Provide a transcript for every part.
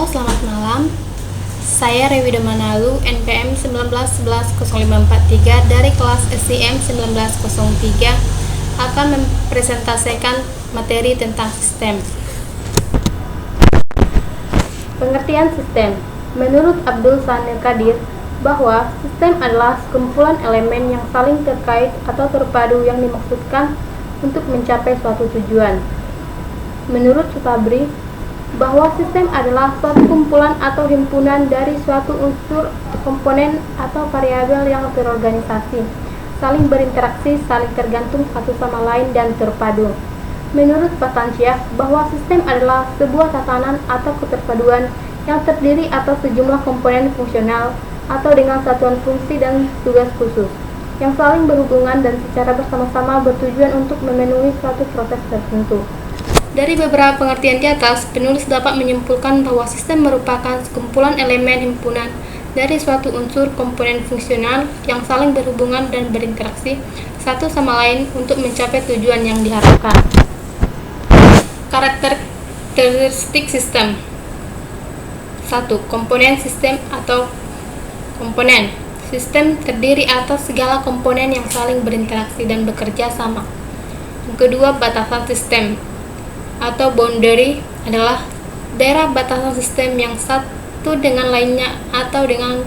selamat malam. Saya Rewida Manalu, NPM 19110543 dari kelas SIM 1903 akan mempresentasikan materi tentang sistem. Pengertian sistem. Menurut Abdul Sanir Kadir, bahwa sistem adalah sekumpulan elemen yang saling terkait atau terpadu yang dimaksudkan untuk mencapai suatu tujuan. Menurut Sutabri, bahwa sistem adalah suatu kumpulan atau himpunan dari suatu unsur, komponen, atau variabel yang terorganisasi, saling berinteraksi, saling tergantung satu sama lain, dan terpadu. Menurut Patansyah, bahwa sistem adalah sebuah tatanan atau keterpaduan yang terdiri atas sejumlah komponen fungsional atau dengan satuan fungsi dan tugas khusus, yang saling berhubungan dan secara bersama-sama bertujuan untuk memenuhi suatu proses tertentu. Dari beberapa pengertian di atas, penulis dapat menyimpulkan bahwa sistem merupakan sekumpulan elemen himpunan dari suatu unsur komponen fungsional yang saling berhubungan dan berinteraksi satu sama lain untuk mencapai tujuan yang diharapkan. Karakteristik sistem. 1. Komponen sistem atau komponen. Sistem terdiri atas segala komponen yang saling berinteraksi dan bekerja sama. Yang kedua, batasan sistem atau boundary adalah daerah batasan sistem yang satu dengan lainnya atau dengan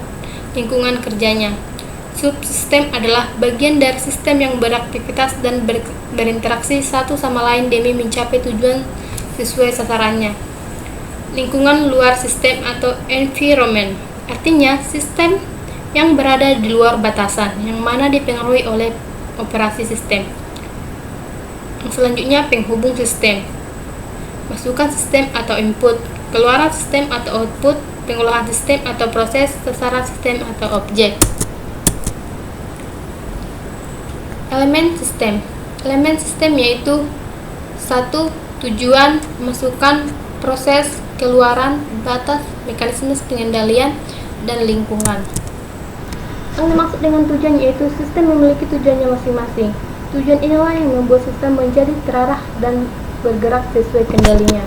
lingkungan kerjanya. Subsistem adalah bagian dari sistem yang beraktivitas dan berinteraksi satu sama lain demi mencapai tujuan sesuai sasarannya. Lingkungan luar sistem atau environment artinya sistem yang berada di luar batasan yang mana dipengaruhi oleh operasi sistem. Yang selanjutnya, penghubung sistem. Masukan sistem atau input, keluaran sistem atau output, pengolahan sistem atau proses, sasaran sistem atau objek. Elemen sistem. Elemen sistem yaitu 1. Tujuan, masukan, proses, keluaran, batas, mekanisme pengendalian, dan lingkungan. Yang dimaksud dengan tujuan yaitu sistem memiliki tujuannya masing-masing. Tujuan inilah yang membuat sistem menjadi terarah dan bergerak sesuai kendalinya.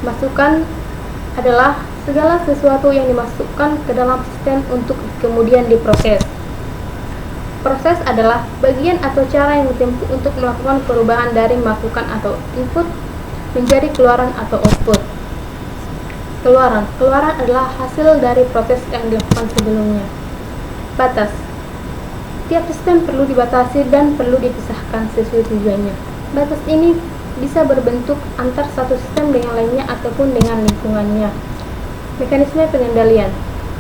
Masukan adalah segala sesuatu yang dimasukkan ke dalam sistem untuk kemudian diproses. Proses adalah bagian atau cara yang ditempuh untuk melakukan perubahan dari masukan atau input menjadi keluaran atau output. Keluaran adalah hasil dari proses yang dilakukan sebelumnya. Batas. Tiap sistem perlu dibatasi dan perlu dipisahkan sesuai tujuannya. Batas ini bisa berbentuk antar satu sistem dengan lainnya ataupun dengan lingkungannya. Mekanisme pengendalian.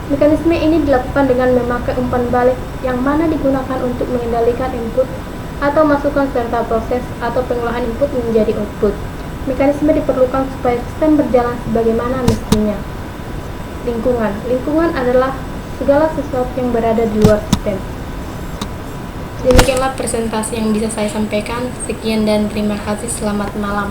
Mekanisme ini dilakukan dengan memakai umpan balik yang mana digunakan untuk mengendalikan input atau masukan serta proses atau pengolahan input menjadi output. Mekanisme diperlukan supaya sistem berjalan sebagaimana mestinya. Lingkungan adalah segala sesuatu yang berada di luar sistem. Demikianlah presentasi yang bisa saya sampaikan. Sekian dan terima kasih. Selamat malam.